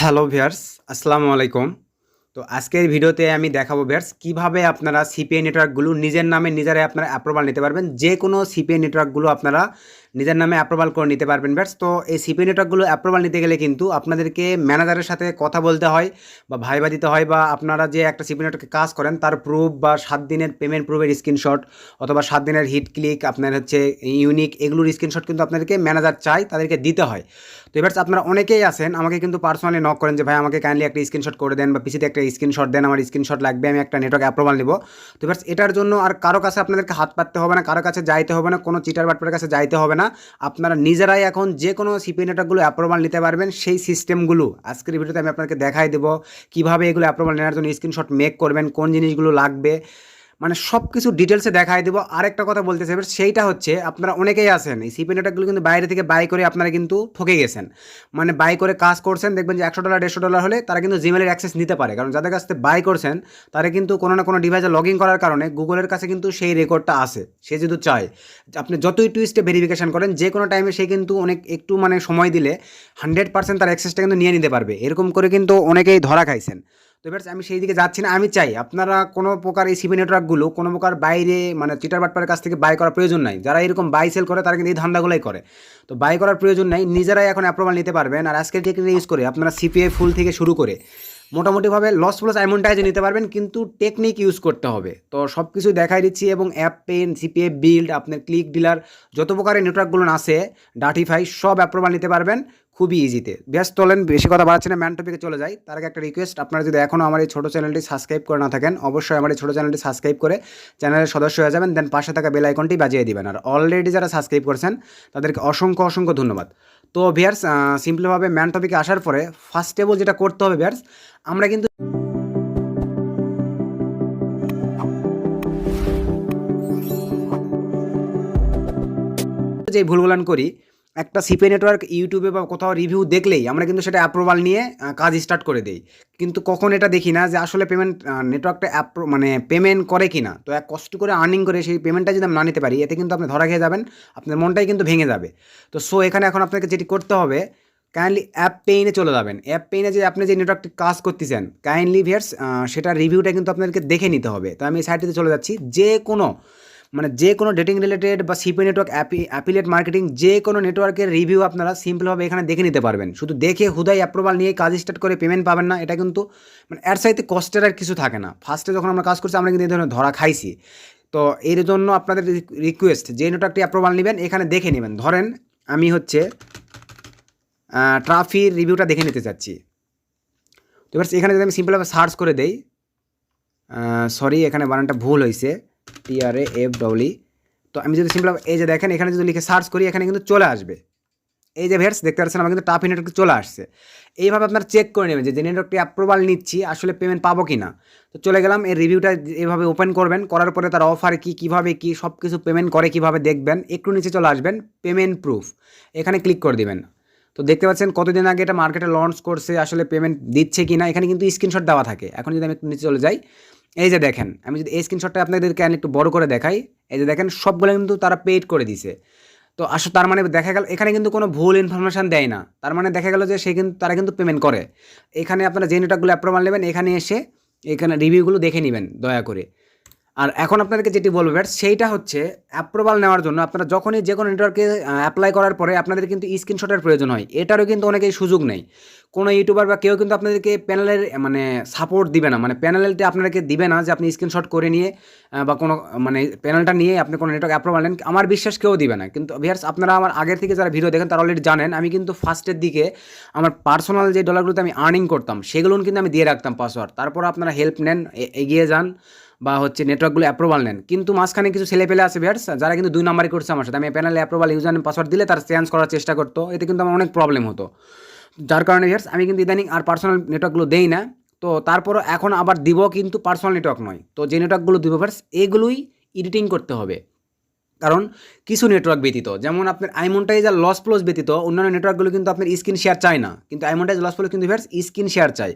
Hello viewers, আসসালামু আলাইকুম। তো আজকের ভিডিওতে আমি দেখাবো ভিউয়ার্স কিভাবে আপনারা সিপিআই নেটওয়ার্কগুলো নিজের নামে নিজেরাই আপনারা অ্যাপ্রুভাল নিতে পারবেন। যে কোনো সিপিআই নেটওয়ার্কগুলো আপনারা নিজের নামে অ্যাপ্রুভাল করে নিতে পারবেন ভিউয়ার্স। তো এই সিপিআই নেটওয়ার্কগুলো অ্যাপ্রুভাল নিতে গেলে কিন্তু আপনাদেরকে ম্যানেজারের সাথে কথা বলতে হয় বা ভাইবা দিতে হয়, বা আপনারা যে একটা সিপিআই নেটওয়ার্কে কাজ করেন তার প্রুফ বা 7 দিনের পেমেন্ট প্রুফের স্ক্রিনশট অথবা 7 দিনের হিট ক্লিক আপনার হচ্ছে ইউনিক এগুলোর স্ক্রিনশট কিন্তু আপনাদেরকে ম্যানেজার চায়, তাদেরকে দিতে হয়। তো এবার আপনারা অনেকেই আছেন আমাকে কিন্তু পার্সোনালি নক করেন যে ভাই আমাকে কাইন্ডলি একটা স্ক্রিনশট করে দেন বা পিসিতে একটা স্ক্রিনশট দেন, আমার স্ক্রিনশট লাগবে, আমি একটা নেটওয়ার্ক অ্যাপ্রুভাল নিব। তো এবার এটার জন্য আর কারো কাছে আপনাদেরকে হাত পাততে হবে না, কারো কাছে যাইতে হবে না, কোনো চিটার বাটপারের কাছে যাইতে হবে না। আপনারা নিজেরাই এখন যে কোনো সিপি নেটওয়ার্কগুলো অ্যাপ্রুভাল নিতে পারবেন। সেই সিস্টেমগুলো আজকের ভিডিওতে আমি আপনাকে দেখাই দেবো, কীভাবে এগুলো অ্যাপ্রুভাল নেওয়ার জন্য স্ক্রিনশট মেক করবেন, কোন জিনিসগুলো লাগবে, মানে সব কিছু ডিটেলসে দেখাই দেবো। আরেকটা কথা বলতে চাই সেইটা হচ্ছে, আপনারা অনেকেই আছেন এই সিপি নেটওয়ার্কগুলো কিন্তু বাইরে থেকে বাই করে আপনারা কিন্তু ঠকে গেছেন। মানে বাই করে কাজ করছেন, দেখবেন যে $100 $150 হলে তারা কিন্তু জিমেলের অ্যাক্সেস নিতে পারে, কারণ যাদের কাছ থেকে বাই করছেন তারা কিন্তু কোনো না কোনো ডিভাইসে লগ ইন করার কারণে গুগলের কাছে কিন্তু সেই রেকর্ডটা আসে। সে যদি চায় আপনি যতই টুইস্টে ভেরিফিকেশন করেন যে কোনো টাইমে সে কিন্তু অনেক একটু মানে সময় দিলে 100% তার অ্যাক্সেসটা কিন্তু নিয়ে নিতে পারবে। এরকম করে কিন্তু অনেকেই ধরা খাইছেন। তো এবার আমি সেই দিকে যাচ্ছি না। আমি চাই আপনারা কোনো প্রকার এই সিপি নেটওয়ার্কগুলো কোনো প্রকার বাইরে মানে চিটার বাটপারের কাছ থেকে বাই করার প্রয়োজন নাই। যারা এরকম বাই সেল করে তারা কিন্তু এই ধান্দাগুলোই করে। তো বাই করার প্রয়োজন নাই, নিজেরাই এখন অ্যাপ্রুভাল নিতে পারবেন। আর আজকের টেকনিক ইউজ করে আপনারা সিপিআই ফুল থেকে শুরু করে মোটামুটিভাবে লস প্লাস আইমন্টাইজে নিতে পারবেন, কিন্তু টেকনিক ইউজ করতে হবে। তো সব কিছু দেখাই দিচ্ছি, এবং অ্যাপ পেন, সিপিআই বিল্ড, আপনার ক্লিক ডিলার, যত প্রকারের নেটওয়ার্কগুলো আছে, ডাটিফাই, সব অ্যাপ্রুভাল নিতে পারবেন খুবই ইজিতে। ব্যস্ত হলেন, বেশি কথা বাড়াচ্ছি না, ম্যান টপিকে চলে যাই। তার আগে একটা রিকোয়েস্ট, আপনারা যদি এখনও আমার এই ছোটো চ্যানেলটি সাবস্ক্রাইব করে না থাকেন, অবশ্যই আমার এই ছোটো চ্যানেলটি সাবস্ক্রাইব করে চ্যানেলের সদস্য হয়ে যাবেন, দেন পাশে থাকা বেল আইকনটি বাজিয়ে দিবেন। আর অলরেডি যারা সাবস্ক্রাইব করছেন তাদেরকে অসংখ্য অসংখ্য ধন্যবাদ। তো ভিয়ার্স, সিম্পলিভাবে ম্যান টপিকে আসার পরে ফার্স্ট অফ অল যেটা করতে হবে ভিয়ার্স, আমরা কিন্তু যে ভুলগুলান করি, একটা সিপি নেটওয়ার্ক ইউটিউবে বা কোথাও রিভিউ দেখলেই আমরা কিন্তু সেটা অ্যাপ্রুভাল নিয়ে কাজ স্টার্ট করে দেই, কিন্তু কখন এটা দেখি না যে আসলে পেমেন্ট নেটওয়ার্কটা মানে পেমেন্ট করে কি না। তো এক কষ্ট করে আর্নিং করে সেই পেমেন্টটা যদি আমরা না নিতে পারি, এতে কিন্তু আপনি ধরা খেয়ে যাবেন, আপনার মনটাই কিন্তু ভেঙে যাবে। তো এখানে এখন আপনাকে যেটি করতে হবে, কাইন্ডলি অ্যাপ পেইনে চলে যাবেন। অ্যাপ পেইনে যে আপনি যে নেটওয়ার্কটি কাজ করতেছেন কাইন্ডলি ভিয়ার্স সেটার রিভিউটা কিন্তু আপনাদেরকে দেখে নিতে হবে। তো আমি এই সাইটটিতে চলে যাচ্ছি। যে কোনো ডেটিং রিলেটেড বা সিপি নেটওয়ার্ক অ্যাফিলিয়েট মার্কেটিং যে কোনো নেটওয়ার্কের রিভিউ আপনারা সিম্পলভাবে এখানে দেখে নিতে পারবেন। শুধু দেখে হুদাই অ্যাপ্রুভাল নিয়ে কাজ স্টার্ট করে পেমেন্ট পাবেন না, এটা কিন্তু মানে এর সাইতে কষ্টের আর কিছু থাকে না। ফার্স্টে যখন আমরা কাজ করছি আমরা কিন্তু এই ধরনের ধরা খাইছি। তো এর জন্য আপনাদের রিকোয়েস্ট, যে নেটওয়ার্কটি অ্যাপ্রুভাল নেবেন এখানে দেখে নেবেন। ধরেন আমি হচ্ছে ট্রাফির রিভিউটা দেখে নিতে চাচ্ছি। তো এবার এখানে যদি আমি সিম্পলভাবে সার্চ করে দেই, সরি এখানে বানানটা ভুল হয়েছে, TRAFE। তো আমি যদি সিম্পল এই যে দেখেন এখানে যদি লিখে সার্চ করি এখানে কিন্তু চলে আসবে। এই যে ভিউয়ার্স দেখতে পাচ্ছেন আমার কিন্তু টাফি নেটওয়ার্ক চলে আসছে। এইভাবে আপনারা চেক করে নেবেন যে নেটওয়ার্কটি অ্যাপ্রুভাল নিচ্ছি আসলে পেমেন্ট পাবো কি না। তো চলে গেলাম, এই রিভিউটা এভাবে ওপেন করবেন, করার পরে তার অফার কী, কীভাবে কী সব কিছু পেমেন্ট করে কীভাবে দেখবেন। একটু নিচে চলে আসবেন, পেমেন্ট প্রুফ, এখানে ক্লিক করে দিবেন। তো দেখতে পাচ্ছেন কতদিন আগে এটা মার্কেটে লঞ্চ করছে, আসলে পেমেন্ট দিচ্ছে কি না এখানে কিন্তু স্ক্রিনশট দেওয়া থাকে। এখন যদি আমি একটু নিচে চলে যাই, এই যে দেখেন আমি যদি এই স্ক্রিনশটটা আপনাদেরকে একটু বড় করে দেখাই, এই যে দেখেন সবগুলো কিন্তু তারা পেইড করে দিছে। তো আসলে তার মানে দেখা গেল এখানে কিন্তু কোনো ভুল ইনফরমেশান দেয় না, তার মানে দেখা গেল যে তারা কিন্তু পেমেন্ট করে। এখানে আপনারা যে নেটওয়ার্কগুলো অ্যাপ্রুভাল নেবেন এখানে এসে এখানে রিভিউগুলো দেখে নেবেন দয়া করে। আর এখন আপনাদেরকে যেটি বলবো সেইটা হচ্ছে অ্যাপ্রুভাল নেওয়ার জন্য আপনারা যখনই যে কোনো নেটওয়ার্কে অ্যাপ্লাই করার পরে আপনাদের কিন্তু স্ক্রিনশটের প্রয়োজন হয়। এটারও কিন্তু অনেকেই সুযোগ নেই। কোনো ইউটিউবার বা কেউ কিন্তু আপনাদেরকে প্যানেলের মানে সাপোর্ট দিবে না, মানে প্যানেলটি আপনাদেরকে দিবে না যে আপনি স্ক্রিনশট করে নিয়ে বা কোনো মানে প্যানেলটা নিয়ে আপনি কোনো নেটওয়ার্ক অ্যাপ্রুভাল নেন, আমার বিশ্বাস কেউ দিবে না। কিন্তু ভিউয়ার্স আপনারা আমার আগের থেকে যারা ভিডিও দেখেন তারা অলরেডি জানেন আমি কিন্তু ফার্স্টের দিকে আমার পার্সোনাল যে ডলারগুলোতে আমি আর্নিং করতাম সেগুলো কিন্তু আমি দিয়ে রাখতাম পাসওয়ার্ড। তারপর আপনারা হেল্প নেন, এগিয়ে যান বা হচ্ছে নেটওয়ার্কগুলো অ্যাপ্রুভাল নেন। কিন্তু মাঝখানে কিছু ছেলেপেলে আছে ভিউয়ার্স যারা কিন্তু 2 নাম্বারই করছে আমার সাথে। আমি প্যানেলে অ্যাপ্রুভাল ইউজার নেম পাসওয়ার্ড দিলে তারা চেঞ্জ করার চেষ্টা করতো, এতে কিন্তু আমার অনেক প্রবলেম হতো। যার কারণে ভিউয়ার্স আমি কিন্তু ইদানিং আর পার্সোনাল নেটওয়ার্কগুলো দেই না। তো তারপরও এখন আবার দিব, কিন্তু পার্সোনাল নেটওয়ার্ক নয়। তো যে নেটওয়ার্কগুলো দিব ভিউয়ার্স এগুলোই এডিটিং করতে হবে, কারণ কিছু নেটওয়ার্ক ব্যতীত, যেমন আপনার আইমন্টাইজ আর লস প্লস ব্যতীত অন্যান্য নেটওয়ার্কগুলো কিন্তু আপনার স্ক্রিন শেয়ার চায় না, কিন্তু আইমন্টাইজ লস প্লস কিন্তু ভিউয়ার্স স্ক্রিন শেয়ার চায়।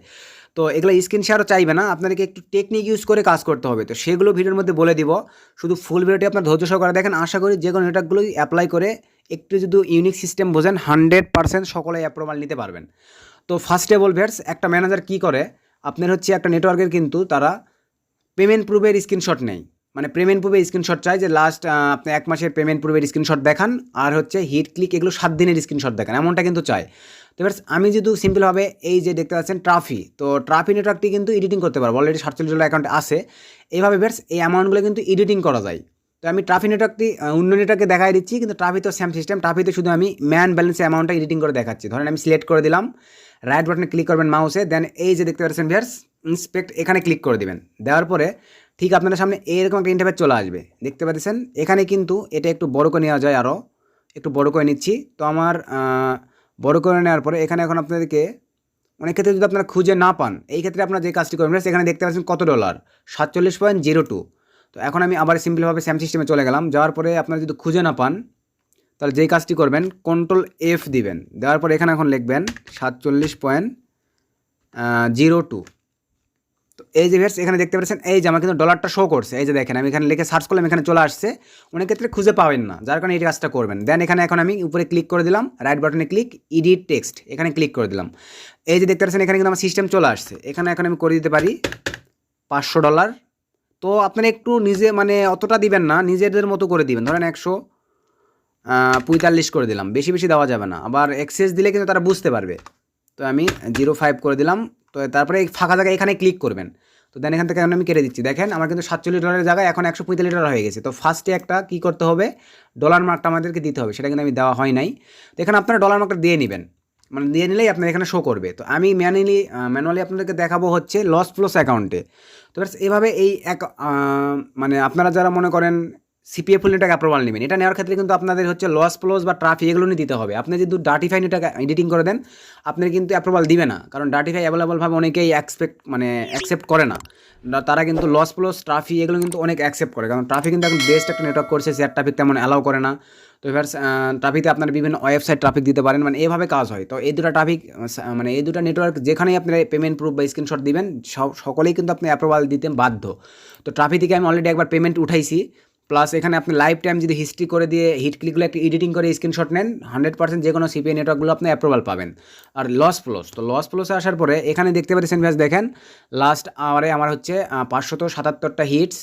তো এগুলো স্ক্রিন শেয়ারও চাইবে না, আপনাদেরকে একটু টেকনিক ইউজ করে কাজ করতে হবে। তো সেগুলো ভিডিওর মধ্যে বলে দিব, শুধু ফুল ভিডিওটি আপনার ধৈর্য সহকারে দেখেন। আশা করি যে কোনো নেটওয়ার্কগুলোই অ্যাপ্লাই করে একটু যদি ইউনিক সিস্টেম বোঝেন 100% সকলে অ্যাপ্রুভাল নিতে পারবেন। তো ফার্স্ট অফ অল ভিউয়ার্স, একটা ম্যানেজার কী করে, আপনার হচ্ছে একটা নেটওয়ার্কের কিন্তু তারা পেমেন্ট প্রুফের স্ক্রিনশট নেই, মানে পেমেন্ট প্রুফের স্ক্রিনশট চাই যে লাস্ট আপনি 1 মাসের পেমেন্ট প্রুফের স্ক্রিনশট দেখান, আর হচ্ছে হিট ক্লিক এগুলো 7 দিনের স্ক্রিনশট দেখান, এমনটা কিন্তু চায়। তো এবার আমি যদি সিম্পলভাবে এই যে দেখতে পাচ্ছেন ট্রাফি, তো ট্রাফি নেটওয়ার্কটি কিন্তু এডিটিং করতে পারবো, অলরেডি $47 অ্যাকাউন্ট আছে। এইভাবে বেশ এই অ্যামাউন্টগুলো কিন্তু এডিটিং করা যায়। তো আমি ট্রাফি নেটওয়ার্কটি অন্য নেটওয়ার্কে দেখাই দিচ্ছি, কিন্তু ট্রাফি তো সেম সিস্টেম। ট্রাফিতে শুধু আমি ম্যান ব্যালেন্সে অ্যামাউন্টটা এডিটিং করে দেখাচ্ছি। ধরেন আমি সিলেক্ট করে দিলাম, রাইট বাটনে ক্লিক করবেন মাউসে, দেন এই যে দেখতে পাচ্ছেন ভিউয়ার্স ইন্সপেক্ট, এখানে ক্লিক করে দিবেন। দেওয়ার পরে ঠিক আপনাদের সামনে এরকম একটা ইন্টারফেস চলে আসবে, দেখতে পাচ্ছেন। এখানে কিন্তু এটা একটু বড় করে নেওয়া যায়, আরও একটু বড় করে নিচ্ছি। তো আমার বড় করে নেওয়ার পরে এখানে এখন আপনাদেরকে অনেক ক্ষেত্রে যদি আপনারা খুঁজে না পান, এই ক্ষেত্রে আপনারা যে কাজটি করবেন এখানে দেখতে পাচ্ছেন কত ডলার, 47.02। তো এখন আমি আবার সিম্পলভাবে স্যাম সিস্টেমে চলে গেলাম। যাওয়ার পরে আপনারা যদি খুঁজে না পান, তাহলে যেই কাজটি করবেন Ctrl+F দিবেন। দেওয়ার পরে এখানে এখন লিখবেন 47.02। তো এই যে ভিউয়ার্স এখানে দেখতে পাচ্ছেন এই যে আমার কিন্তু ডলারটা শো করছে, এই যে দেখেন আমি এখানে লিখে সার্চ করলাম, এখানে চলে আসছে। অনেক ক্ষেত্রে খুঁজে পাবেন না, যার কারণে এই কাজটা করবেন। দেন এখানে এখন আমি উপরে ক্লিক করে দিলাম, রাইট বাটনে ক্লিক, এডিট টেক্সট, এখানে ক্লিক করে দিলাম। এই যে দেখতে পাচ্ছেন এখানে কিন্তু আমার সিস্টেম চলে আসছে। এখানে এখন আমি করে দিতে পারি $500। তো আপনারা একটু নিজে মানে অতটা দিবেন না, নিজেদের মতো করে দিবেন। ধরেন 145 করে দিলাম, বেশি বেশি দেওয়া যাবে না, আবার এক্সেস দিলে কিন্তু তারা বুঝতে পারবে। তো আমি 05 করে দিলাম। তো তারপরে এই ফাঁকা জায়গায় এখানে ক্লিক করবেন। তো দেন এখান থেকে আমি কেটে দিচ্ছি। দেখেন আমার কিন্তু $47 জায়গায় এখন $145 হয়ে গেছে। তো ফার্স্টে একটা কী করতে হবে, ডলার মার্কটা আমাদেরকে দিতে হবে, সেটা কিন্তু আমি দেওয়া হয় নাই। তো এখানে আপনারা ডলার মার্কটা দিয়ে নেবেন, মানে দিয়ে নিলেই আপনার এখানে শো করবে। তো আমি ম্যানুয়ালি আপনাদেরকে দেখাবো হচ্ছে লস প্লস অ্যাকাউন্টে। তো এভাবে এই মানে আপনারা যারা মনে করেন সিপিএফ ফুল নেটওয়ার্ক অ্যাপ্রুভাল নেবেন, এটা নেওয়ার ক্ষেত্রে কিন্তু আপনাদের হচ্ছে লস প্লস বা ট্রাফি এগুলো নিয়ে দিতে হবে। আপনি যদি ডার্টিফাই নেটওয়ার্ক এডিটিং করে দেন, আপনার কিন্তু অ্যাপ্রুভাল দিবে না, কারণ ডার্টিফাই অ্যাভেলেবলভাবে অনেকেই অ্যাকসেপ্ট করে না। তারা কিন্তু লস প্লস ট্রাফি এগুলো কিন্তু অনেক অ্যাকসেপ্ট করে, কারণ ট্রাফি কিন্তু এখন বেস্ট একটা নেটওয়ার্ক করছে, শেয়ার ট্রাফিক তেমন অ্যালাউ করে না। তো এবার ট্রাফিতে আপনারা বিভিন্ন ওয়েবসাইট ট্রাফিক দিতে পারেন, মানে এইভাবে কাজ হয়। তো এই দুটো ট্রাফিক মানে এই দুটো নেটওয়ার্ক যেখানেই আপনারা পেমেন্ট প্রুফ বা স্ক্রিনশট দিবেন, সকলেই কিন্তু আপনি অ্যাপ্রুভাল দিতে বাধ্য। তো ট্রাফিক থেকে আমি অলরেডি একবার পেমেন্ট উঠাইছি, প্লাস এখানে আপনি লাইফ টাইম যদি হিস্ট্রি করে দিয়ে হিট ক্লিকগুলো একটু এডিটিং করে স্ক্রিনশট নেন, 100% যে কোনো সিপিআই নেটওয়ার্কগুলো আপনি অ্যাপ্রুভাল পাবেন। আর লস প্লস, তো লস প্লসে আসার পরে এখানে দেখতে পাচ্ছেন ব্যাস দেখেন লাস্ট আওয়ারে আমার হচ্ছে 577টা হিটস,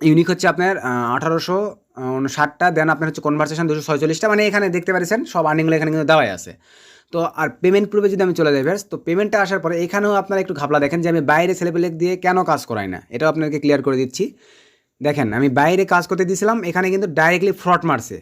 ইউনিক হচ্ছে আপনার 1860টা, দেন আপনার হচ্ছে কনভারসেশন 246টা, মানে এখানে দেখতে পাচ্ছেন সব আর্নিংগুলো এখানে কিন্তু দেওয়াই আছে। তো আর পেমেন্ট প্রুফে যদি আমি চলে যাই ভার্স, তো পেমেন্টটা আসার পরে এখানেও আপনারা একটু ঘাপলা দেখেন যে আমি বাইরে ছেলেপেলে দিয়ে কেন কাজ করাই না, এটাও আপনাকে ক্লিয়ার করে দিচ্ছি। দেখেন আমি বাইরে কাজ করতে দিয়েছিলাম, এখানে কিন্তু ডাইরেক্টলি ফ্রড মারছে।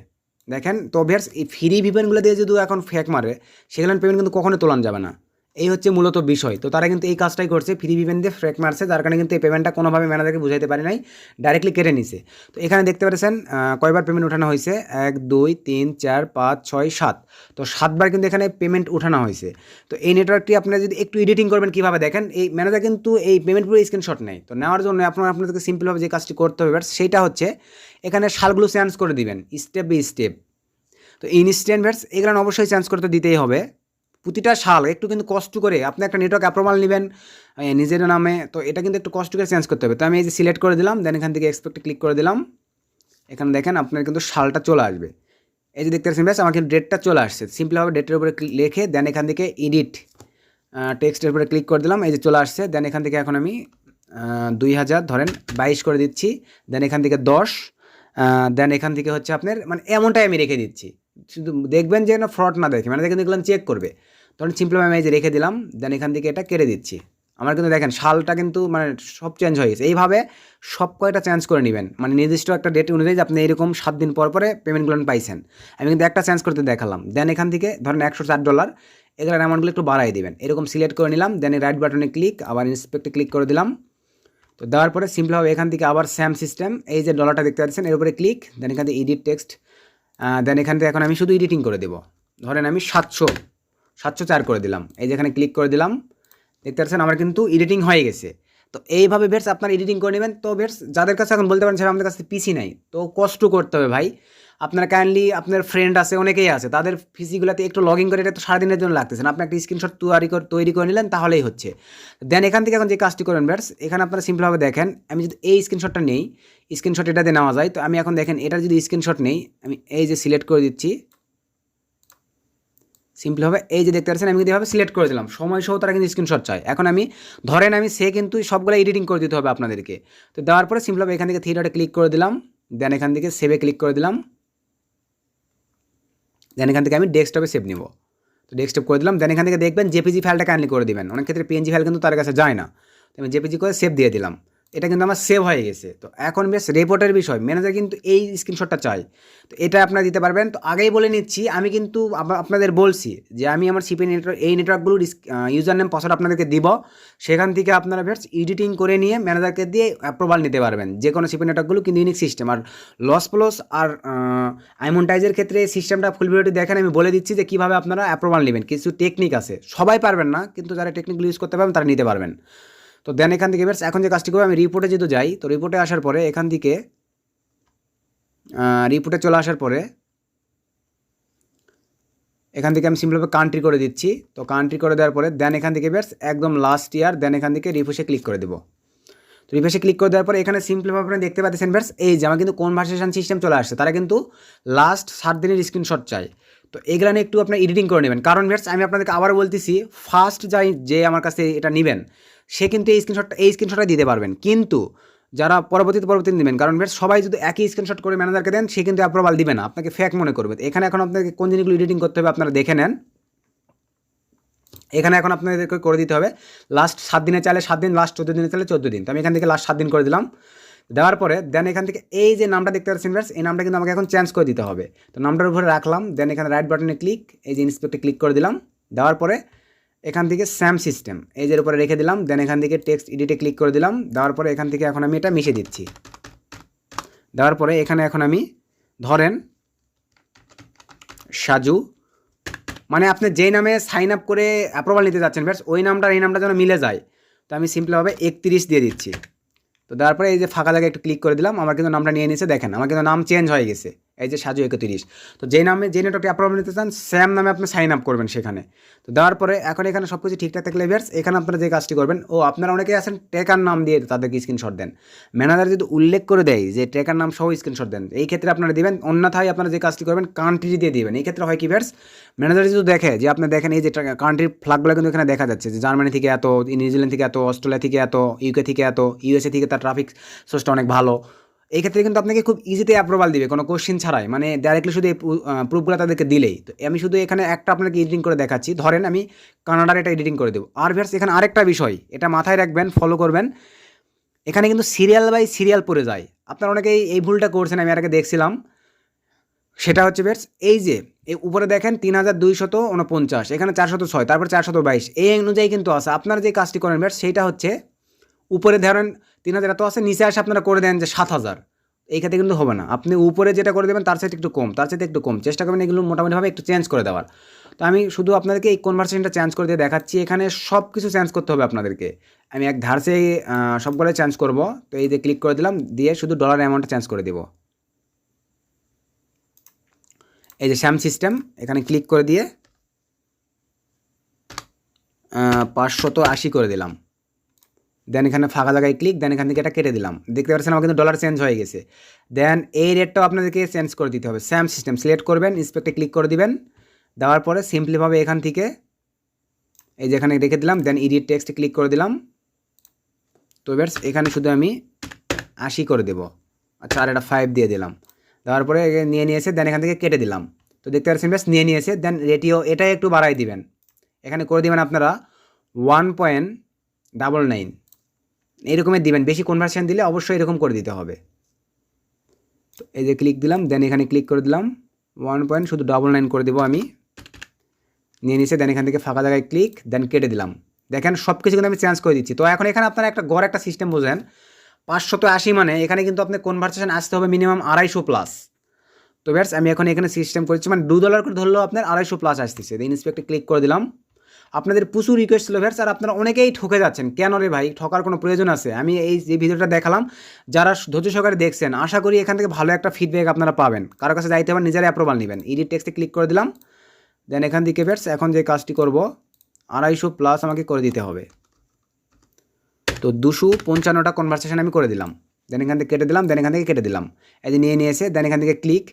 দেখেন তো ভিউয়ার্স এই ফ্রি ভিপেনগুলো দিয়ে যদি এখন ফেক মারে, সেগুলো পেমেন্ট কিন্তু কখনো তোলান যাবে না। এই হচ্ছে মূলত বিষয়। তো তারা কিন্তু এই কাজটাই করছে, ফ্রি ভিপেন দিয়ে ফেক মারছে, যার কারণে কিন্তু এই পেমেন্টটা কোনোভাবে ম্যানেজারকে বুঝাইতে পারি নাই, ডাইরেক্টলি কেটে নিছে। তো এখানে দেখতে পাচ্ছেন কয়বার পেমেন্ট উঠানো হয়েছে, 1 2 3 4 5 6 7, তো 7বার কিন্তু এখানে পেমেন্ট উঠানো হয়েছে। তো এই নেটওয়ার্কটি আপনারা যদি একটু এডিটিং করবেন কীভাবে দেখেন, এই ম্যানেজার কিন্তু এই পেমেন্ট পুরো স্ক্রিনশট নেই। তো নেওয়ার জন্য আপনাদেরকে সিম্পলভাবে যে কাজটি করতে হবে সেইটা হচ্ছে এখানে সালগুলো চেঞ্জ করে দিবেন স্টেপ বাই স্টেপ। তো ইনস্ট্যান্ট ভার্স এগুলো অবশ্যই চেঞ্জ করতে দিতেই হবে, প্রতিটা সাল একটু কিন্তু কষ্ট করে। আপনি একটা নেটওয়ার্ক অ্যাপ্রুভাল নেবেন নিজের নামে, তো এটা কিন্তু একটু কষ্ট করে চেঞ্জ করতে হবে। তো আমি এই যে সিলেক্ট করে দিলাম, দেন এখান থেকে এক্সপেক্টে ক্লিক করে দিলাম। এখানে দেখেন আপনার কিন্তু সালটা চলে আসবে, এই যে দেখতে পাচ্ছেন ব্যাস আমার কিন্তু ডেটটা চলে আসছে। সিম্পলভাবে ডেটের উপরে লিখে দেন এখান থেকে এডিট টেক্সটের উপরে ক্লিক করে দিলাম, এই যে চলে আসছে। দেন এখান থেকে এখন আমি 2000 ধরেন 22 করে দিচ্ছি, দেন এখান থেকে 10, দেন এখান থেকে হচ্ছে আপনার মানে এমনটাই আমি রেখে দিচ্ছি। শুধু দেখবেন যে না ফ্রড না দেখে, মানে দেখেন দেখলাম চেক করবে, তখন সিম্পলভাবে আমি এই যে রেখে দিলাম। দেন এখান থেকে এটা কেটে দিচ্ছি। আমার কিন্তু দেখেন সালটা কিন্তু মানে সব চেঞ্জ হয়ে গেছে। এইভাবে সব কয়টা চেঞ্জ করে নেবেন, মানে নির্দিষ্ট একটা ডেট অনুযায়ী আপনি এরকম 7 দিন পর পরে পেমেন্টগুলো পাইছেন। আমি কিন্তু একটা চেঞ্জ করতে দেখালাম। দেন এখান থেকে ধরেন $104 এগুলোর অ্যামাউন্টগুলো একটু বাড়াই দিবেন, এরকম সিলেক্ট করে নিলাম। দেন রাইট বাটনে ক্লিক, আবার ইন্সপেক্টে ক্লিক করে দিলাম। তো দেওয়ার পরে সিম্পলভাবে এখান থেকে আবার স্যাম সিস্টেম, এই যে ডলারটা দেখতে পাচ্ছেন এর উপরে ক্লিক, দেন এখান থেকে এডিট টেক্সট, দেন এখান থেকে এখন আমি শুধু এডিটিং করে দেবো। ধরেন আমি 704 করে দিলাম, এই যে এখানে ক্লিক করে দিলাম। দেখতে পাচ্ছেন আমার কিন্তু এডিটিং হয়ে গেছে। তো এইভাবে বেশ আপনার এডিটিং করে নেবেন। তো বেশ যাদের কাছে এখন বলতে পারেন স্যার আমাদের কাছে পিসি নাই, তো কষ্ট করতে হবে ভাই। আপনার কাইন্ডলি আপনার ফ্রেন্ড আছে, অনেকেই আছে, তাদের পিসিগুলোতে একটু লগ ইন করে এটা তো সারাদিনের জন্য লাগতেছে না, আপনি একটা স্ক্রিনশট তৈরি করে নিলেন তাহলেই হচ্ছে। দেন এখান থেকে এখন যে কাজটি করেন ব্যাস, এখানে আপনারা সিম্পলভাবে দেখেন আমি যদি এই স্ক্রিনশটটা নেই, স্ক্রিনশট এটাতে নেওয়া যায়। তো আমি এখন দেখেন এটার যদি স্ক্রিনশট নেই, আমি এই যে সিলেক্ট করে দিচ্ছি, সিম্পলভাবে এই যে দেখতে পাচ্ছেন আমি কিন্তু এভাবে সিলেক্ট করে দিলাম, সময় সহ তারা কিন্তু স্ক্রিনশট চাই। এখন আমি ধরেন আমি সে কিন্তু সবগুলো এডিটিং করে দিতে হবে আপনাদেরকে। তো দেওয়ার পরে সিম্পলভাবে এখান থেকে থ্রি ডটে ক্লিক করে দিলাম, দেন এখান থেকে সেভে ক্লিক করে দিলাম, দেন এখান থেকে আমি ডেস্কটপে সেভ নিব। তো ডেস্কটপ করে দিলাম, দেন এখান থেকে দেখবেন জেপিজি ফাইলটা কাইন্ডলি করে দিবেন, অনেক ক্ষেত্রে পিএনজি ফাইল কিন্তু তার কাছে যায় না। তো আমি জেপিজি করে সেভ দিয়ে দিলাম, এটা কিন্তু আমার সেভ হয়ে গেছে। তো এখন বেশ রিপোর্টের বিষয়, ম্যানেজার কিন্তু এই স্ক্রিনশটটা চাই, তো এটা আপনারা দিতে পারবেন। তো আগেই বলে নিচ্ছি, আমি কিন্তু আপনাদের বলছি যে আমি আমার সিপি নেটওয়ার্ক এই নেটওয়ার্কগুলোর ইউজার নেম পাসওয়ার্ড আপনাদেরকে দিব, সেখান থেকে আপনারা বেশ এডিটিং করে নিয়ে ম্যানেজারকে দিয়ে অ্যাপ্রুভাল নিতে পারবেন যে কোনো সিপি নেটওয়ার্কগুলো কিন্তু ইউনিক সিস্টেম। আর লস প্লস আর আইমন্টাইজের ক্ষেত্রে সিস্টেমটা ফুল ভিডিওটি দেখেন, আমি বলে দিচ্ছি যে কীভাবে আপনারা অ্যাপ্রুভাল নেবেন। কিছু টেকনিক আছে, সবাই পারবেন না, কিন্তু যারা টেকনিকগুলো ইউজ করতে পারবেন তারা নিতে পারবেন। তো দেন এখান থেকে বেশ এখন যে কাজটি করবো, আমি রিপোর্টে যেহেতু যাই, তো রিপোর্টে আসার পরে এখান থেকে রিপোর্টে চলে আসার পরে এখান থেকে আমি সিম্পলভাবে কান্ট্রি করে দিচ্ছি। তো কান্ট্রি করে দেওয়ার পরে দেন এখান থেকে বেশ একদম লাস্ট ইয়ার, দেন এখান থেকে রিফ্রেশে ক্লিক করে দেবো। তো রিফ্রেশে ক্লিক করে দেওয়ার পরে এখানে সিম্পলভাবে আপনি দেখতে পাচ্ছেন বেশ এই যে আমার কিন্তু কনভারসেশন সিস্টেম চলে আসছে, তারা কিন্তু লাস্ট 7 দিনের স্ক্রিনশট চাই। তো এগুলো নিয়ে একটু আপনার এডিটিং করে নেবেন, কারণ বেশ আমি আপনাদেরকে আবার বলতেছি, ফার্স্ট যে আমার কাছে এটা নেবেন সে কিন্তু এই স্ক্রিনশটটা দিতে পারবেন, কিন্তু যারা পরবর্তীতে নেবেন, কারণ বেশ সবাই যদি একই স্ক্রিনশট করে ম্যানেজারকে দেন, সে কিন্তু অ্যাপ্রুভাল দিবে না, আপনাকে ফেক মনে করবে। এখানে এখন আপনাকে কোন জিনিসগুলো এডিটিং করতে হবে আপনারা দেখে নেন। এখানে এখন আপনাদেরকে করে দিতে হবে লাস্ট 7 দিনে চাইলে 7 দিন, লাস্ট 14 দিনে চাইলে 14 দিন। তো আমি এখান থেকে লাস্ট 7 দিন করে দিলাম। দেওয়ার পরে দেন এখান থেকে এই যে নামটা দেখতে পাচ্ছেন ভিউয়ার্স, এই নামটা কিন্তু আমাকে এখন চেঞ্জ করে দিতে হবে। তো নামটার উপরে রাখলাম, দেন এখানে রাইট বাটনে ক্লিক, এই যে ইন্সপেক্টে ক্লিক করে দিলাম। দেওয়ার পরে এখান থেকে স্যাম সিস্টেম এই যে উপরে রেখে দিলাম, দেন এখান থেকে টেক্সট এডিটে ক্লিক করে দিলাম। দেওয়ার পরে এখান থেকে এখন আমি এটা মিশিয়ে দিচ্ছি। দেওয়ার পরে এখানে এখন আমি ধরেন সাজু, মানে আপনি যেই নামে সাইন আপ করে অ্যাপ্রুভাল নিতে যাচ্ছেন ব্যাস ওই নামটা এই নামটা যেন মিলে যায়। তো আমি সিম্পলভাবে 31 দিয়ে দিচ্ছি। তো তারপরে এই যে ফাঁকা জায়গায় একটু ক্লিক করে দিলাম, আমার কিন্তু নামটা নিয়ে নিয়েছে, দেখেন আমার কিন্তু নাম চেঞ্জ হয়ে গেছে, এই যে সাজু 31। তো যেই নামে যে নেটওয়ার্কটি অ্যাপ্রুভাল নিতে চান সেম নামে আপনি সাইন আপ করবেন সেখানে। তো দেওয়ার পরে এখন এখানে সব কিছু ঠিকঠাক থাকলে ভিউয়ার্স, এখানে আপনারা যে কাজটি করবেন, আপনারা অনেকেই আছেন ট্রেকার নাম দিয়ে তাদেরকে স্ক্রিনশট দেন, ম্যানেজার যদি উল্লেখ করে দেয় যে ট্রেকার নাম সহ স্ক্রিনশট দেন, এই ক্ষেত্রে আপনারা দিবেন। অন্যথায় আপনারা যে কাজটি করবেন কান্ট্রি দিয়ে দিবেন। এই ক্ষেত্রে হয় কি ভিউয়ার্স, ম্যানেজার যদি দেখে যে আপনি দেখেন এই যে কান্ট্রির ফ্ল্যাগগুলো কিন্তু এখানে দেখা যাচ্ছে, যে জার্মানি থেকে এত, নিউজিল্যান্ড থেকে এত, অস্ট্রেলিয়া থেকে এত, ইউকে থেকে এত, ইউএসএ থেকে তার ট্রাফিক সোর্সটা অনেক ভালো, এই ক্ষেত্রে কিন্তু আপনাকে খুব ইজিতে অ্যাপ্রুভাল দিবে কোনো কোশ্চেন ছাড়াই, মানে ডাইরেক্টলি শুধু এই প্রুফগুলো তাদেরকে দিলেই। তো আমি শুধু এখানে একটা আপনাকে এডিটিং করে দেখাচ্ছি, ধরেন আমি কানাডার এটা এডিটিং করে দেবো। আর ভিউয়ার্স এখানে আরেকটা বিষয়, এটা মাথায় রাখবেন, ফলো করবেন, এখানে কিন্তু সিরিয়াল বাই সিরিয়াল পড়ে যায়। আপনারা অনেকেই এই ভুলটা করছেন, আমি এর আগে দেখছিলাম। সেটা হচ্ছে বেশ এই যে এই উপরে দেখেন 3249, এখানে 406, তারপর 422, এই অনুযায়ী কিন্তু আছে। আপনারা যে কাজটি করেন বেশ সেইটা হচ্ছে উপরে ধরেন 3000 এত আছে, নিচে আসে আপনারা করে দেন যে 7000, এই ক্ষেত্রে কিন্তু হবে না। আপনি উপরে যেটা করে দেবেন তার সাথে একটু কম, তার সাথে একটু কম, চেষ্টা করবেন এগুলো মোটামুটিভাবে একটু চেঞ্জ করে দেওয়ার। তো আমি শুধু আপনাদেরকে এই কনভার্সেশনটা চেঞ্জ করে দিয়ে দেখাচ্ছি, এখানে সব কিছু চেঞ্জ করতে হবে আপনাদেরকে। আমি এক ধারসে সবগুলো চেঞ্জ করব। তো এই যে ক্লিক করে দিলাম, দিয়ে শুধু ডলার অ্যামাউন্টটা চেঞ্জ করে দেবো। এই যে স্যাম সিস্টেম এখানে ক্লিক করে দিয়ে 580 করে দিলাম। দেন এখানে ফাঁকা জায়গায় ক্লিক, দেন এখান থেকে এটা কেটে দিলাম। দেখতে পাচ্ছেন আমার কিন্তু ডলার চেঞ্জ হয়ে গেছে। দেন এই রেটটাও আপনাদেরকে চেঞ্জ করে দিতে হবে। স্যাম সিস্টেম সিলেক্ট করবেন, ইন্সপেক্টে ক্লিক করে দিবেন। দেওয়ার পরে সিম্পলিভাবে এখান থেকে এই যে এখানে রেখে দিলাম, দেন এডিট টেক্সটে ক্লিক করে দিলাম। তো এবার এখানে শুধু আমি 80 করে দেবো। আচ্ছা, আর এটা 5 দিয়ে দিলাম। দেওয়ার পরে নিয়ে নিয়েছে, দেন এখান থেকে কেটে দিলাম। তো দেখতে পাচ্ছেন বেশ নিয়ে নিয়েছে। দেন রেটিও এটাই একটু বাড়াই দিবেন, এখানে করে দিবেন আপনারা 1.99, এরকমের দিবেন। বেশি কনভার্সন দিলে অবশ্যই এরকম করে দিতে হবে। তো এই যে ক্লিক দিলাম, দেন এখানে ক্লিক করে দিলাম 1. শুধু 99 করে দেবো আমি। নিয়ে নিয়েছে, দেন এখান থেকে ফাঁকা জায়গায় ক্লিক, দেন কেটে দিলাম। দেখেন সব কিছু কিন্তু আমি চেঞ্জ করে দিচ্ছি। তো এখন এখানে আপনারা একটা গড় একটা সিস্টেম বোঝেন, 580 মানে এখানে কিন্তু আপনার কনভার্সেশন আসতে হবে মিনিমাম 250+। তো ব্যাস আমি এখন এখানে সিস্টেম করেছি, মানে $2 করে ধরলেও আপনার 250+ আসতেছে। দেন ইন্সপেক্টে ক্লিক করে দিলাম। আপনাদের প্রচুর রিকোয়েস্ট ছিল ভ্যাটস, আর আপনারা অনেকেই ঠকে যাচ্ছেন। কেন রে ভাই, ঠকার কোনো প্রয়োজন আছে? আমি এই যে ভিডিওটা দেখালাম, যারা ধৈর্য সহকারে দেখছেন, আশা করি এখান থেকে ভালো একটা ফিডব্যাক আপনারা পাবেন। কারো কাছে যাইতে হবে, নিজেরাই অ্যাপ্রুভাল নেবেন। এডিট টেক্সটে ক্লিক করে দিলাম। দেন এখান থেকে ভ্যাটস এখন যে কাজটি করব, 250+ আমাকে করে দিতে হবে। তো 255টা কনভার্সেশন আমি করে দিলাম। দেন এখান থেকে কেটে দিলাম, দেন এখান থেকে কেটে দিলাম। এই যে নিয়ে নিয়েছে, দেন এখান থেকে ক্লিক।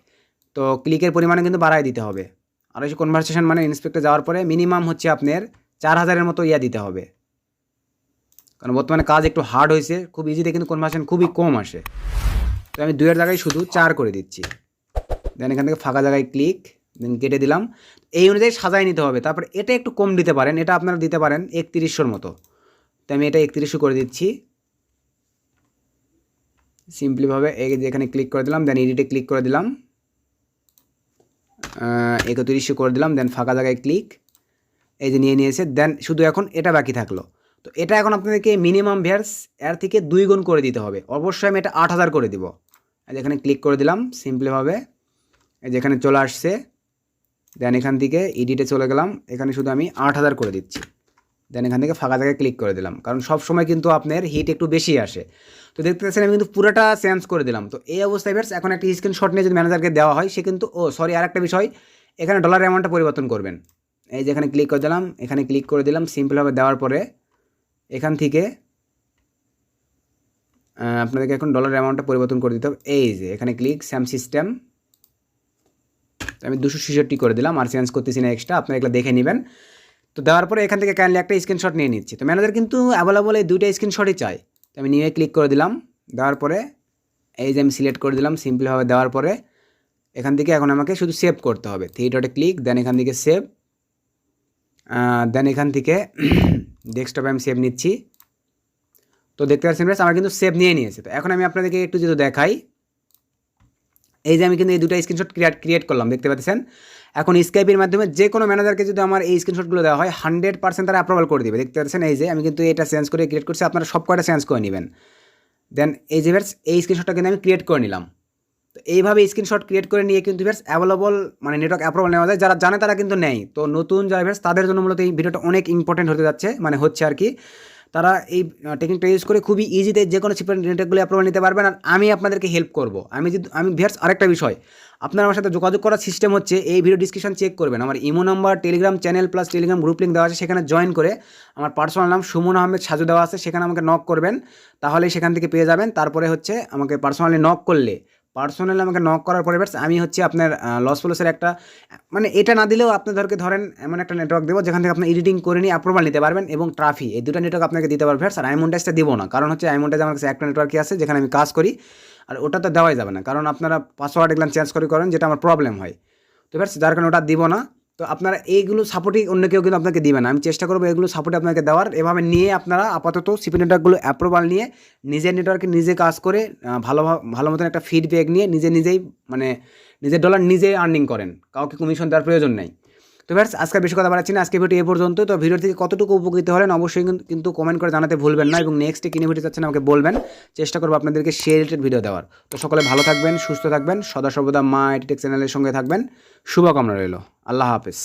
তো ক্লিকের পরিমাণে কিন্তু বাড়াই দিতে হবে। 250 কনভার্সেশন মানে ইন্সপেক্টে যাওয়ার পরে মিনিমাম হচ্ছে আপনার 4000-এর মতো দিতে হবে, কারণ বর্তমানে কাজ একটু হার্ড হয়েছে, খুব ইজিতে কিন্তু কনভার্সেশন খুবই কম আসে। তো আমি 2-এর জায়গায় শুধু 4 করে দিচ্ছি। দেন এখান থেকে ফাঁকা জায়গায় ক্লিক, দেন কেটে দিলাম। এই অনুযায়ী সাজায় নিতে হবে। তারপরে এটা একটু কম দিতে পারেন, এটা আপনারা দিতে পারেন 3100-র মতো। তো আমি এটা 3100 করে দিচ্ছি সিম্পলিভাবে। এই যে এখানে ক্লিক করে দিলাম, দেন এডিটে ক্লিক করে দিলাম, 3100 করে দিলাম। দেন ফাঁকা জায়গায় ক্লিক, এই যে নিয়েছে। দেন শুধু এখন এটা বাকি থাকলো। তো এটা এখন আপনাদেরকে মিনিমাম ভিউয়ার্স এর থেকে 2 গুণ করে দিতে হবে। অবশ্যই আমি এটা 8000 করে দিব। এখানে ক্লিক করে দিলাম সিম্পলিভাবে, এই যেখানে চলে আসছে। দেন এখান থেকে এডিটে চলে গেলাম, এখানে শুধু আমি 8000 করে দিচ্ছি। দেন এখান থেকে ফাঁকা জায়গায় ক্লিক করে দিলাম, কারণ সব সময় কিন্তু আপনার হিট একটু বেশি আসে। তো দেখতে পাচ্ছেন আমি কিন্তু পুরোটা চেঞ্জ করে দিলাম। তো এই অবস্থায় ভিউয়ার্স এখন একটা স্ক্রিনশট নিয়ে যদি ম্যানেজারকে দেওয়া হয়, সে কিন্তু আরেকটা বিষয়, এখানে ডলার অ্যামাউন্টটা পরিবর্তন করবেন। এই যে এখানে ক্লিক করে দিলাম, এখানে ক্লিক করে দিলাম সিম্পলভাবে দেওয়ার পরে এখান থেকে আপনাদেরকে এখন ডলার অ্যামাউন্টটা পরিবর্তন করে দিতে হবে। এই যে এখানে ক্লিক স্যাম সিস্টেম, আমি 266 করে দিলাম, আর চেঞ্জ করতেছি না এক্সট্রা, আপনারা এগুলো দেখে নেবেন। তো দেওয়ার পরে এখান থেকে কাইন্ডলি একটা স্ক্রিনশট নিয়ে নিচ্ছি। তো ম্যানেজার কিন্তু অ্যাভেলেবল এই 2টা স্ক্রিনশটই চাই। তো আমি নিয়ে ক্লিক করে দিলাম, দেওয়ার পরে এই যে আমি সিলেক্ট করে দিলাম সিম্পলভাবে দেওয়ার পরে এখান থেকে এখন আমাকে শুধু সেভ করতে হবে। 3 ডটে ক্লিক, দেন এখান থেকে সেভ, দেন এখান থেকে ডেস্কটপে আমি সেভ নিচ্ছি। তো দেখতে পাচ্ছেন ফ্রেন্ডস আমার কিন্তু সেভ নিয়েছে। তো এখন আমি আপনাদেরকে একটু যদি দেখাই, এই যে আমি কিন্তু এই 2টা স্ক্রিনশট ক্রিয়েট করলাম, দেখতে পাচ্ছেন। এখন স্কাইপের মাধ্যমে যে কোনো ম্যানেজারকে যদি আমার এই স্ক্রিনশটগুলো দেওয়া হয় 100% তারা অ্যাপ্রুভাল করে দেবে। দেখতে পাচ্ছেন এই যে আমি কিন্তু এটা চেঞ্জ করে ক্রিয়েট করছি, আপনারা সব কয়টা চেঞ্জ করে নেবেন। দেন এই যে ভিউয়ার্স এই স্ক্রিনশটটা কিন্তু আমি ক্রিয়েট করে নিলাম। তো এইভাবে স্ক্রিনশট ক্রিয়েট করে নিয়ে কিন্তু ভিউয়ার্স অ্যাভেলেবল মানে নেটওয়ার্ক অ্যাপ্রুভাল নেওয়া যায়। যারা জানে তারা কিন্তু নেয়। তো নতুন যারা ভিউয়ার্স তাদের জন্য মূলত এই ভিডিওটা অনেক ইম্পর্টেন্ট হতে যাচ্ছে, মানে হচ্ছে আর কি। তারা এই টেকনিকটা ইউজ করে খুবই ইজিতে যে কোনো চিপ নেটওয়ার্কগুলো অ্যাপ্রুভাল নিতে পারবেন, আর আমি আপনাদেরকে হেল্প করব। আমি ভিউয়ার্স আরেকটা বিষয়, আপনার আমার সাথে যোগাযোগ করার সিস্টেম হচ্ছে এই ভিডিও ডিসক্রিপশন চেক করবেন, আমার imo number, Telegram channel plus Telegram group link দেওয়া আছে, সেখানে জয়েন করে আমার পার্সোনাল নাম সুমন আহমেদ সাজু দেওয়া আছে, সেখানে আমাকে নক করবেন, তাহলে সেখান থেকে পেয়ে যাবেন। তারপরে হচ্ছে আমাকে পার্সোনালি নক করলে, আমাকে নক করার পরে আমি হচ্ছে আপনার লস ফলসের একটা মানে এটা না দিলেও আপনি ধরেন এমন একটা নেটওয়ার্ক দেবো যেখান থেকে আপনি এডিটিং করে নিয়ে অ্যাপ্রুভাল নিতে পারবেন, এবং ট্রাফি এই 2টা নেটওয়ার্ক আপনাকে দিতে পারবে। আর আইমন্টাইজটা দিব না, কারণ হচ্ছে আইমন্টাইজ আমার কাছে একটা নেটওয়ার্কই আছে যেখানে আমি কাজ করি, আর ওটা তো দেওয়াই যাবে না, কারণ আপনারা পাসওয়ার্ড এগুলো চেঞ্জ করেন, যেটা আমার প্রবলেম হয়। তো যার কারণে ওটা দিব না। তো আপনারা এইগুলো সাপোর্টই অন্য কেউ কিন্তু আপনাকে দিবে না, আমি চেষ্টা করবো এগুলো সাপোর্ট আপনাকে দেওয়ার। এভাবে নিয়ে আপনারা আপাতত সিপি নেটওয়ার্কগুলো অ্যাপ্রুভাল নিয়ে নিজের নেটওয়ার্কে নিজে কাজ করে ভালো মতন একটা ফিডব্যাক নিয়ে নিজেই মানে নিজের ডলার নিজেই আর্নিং করেন, কাউকে কমিশন দেওয়ার প্রয়োজন নেই। তো ভিউয়ার্স আজকে বেশি কথা বাড়াচ্ছি না, আজকে ভিডিও এ পর্যন্ত। তো ভিডিও থেকে কতটুকু উপকৃত হলেন অবশ্যই কিন্তু কমেন্ট করে জানাতে ভুলবেন না, এবং নেক্সটে কিনে ভিডিও চাচ্ছেন আমাকে বলবেন, চেষ্টা করবো আপনাদেরকে সেই রিলেটেড ভিডিও দেওয়ার। তো সকলে ভালো থাকবেন, সুস্থ থাকবেন, সদা সর্বদা মা আইটি টেক চ্যানেলের সঙ্গে থাকবেন। শুভকামনা রইল। আল্লাহ হাফেজ।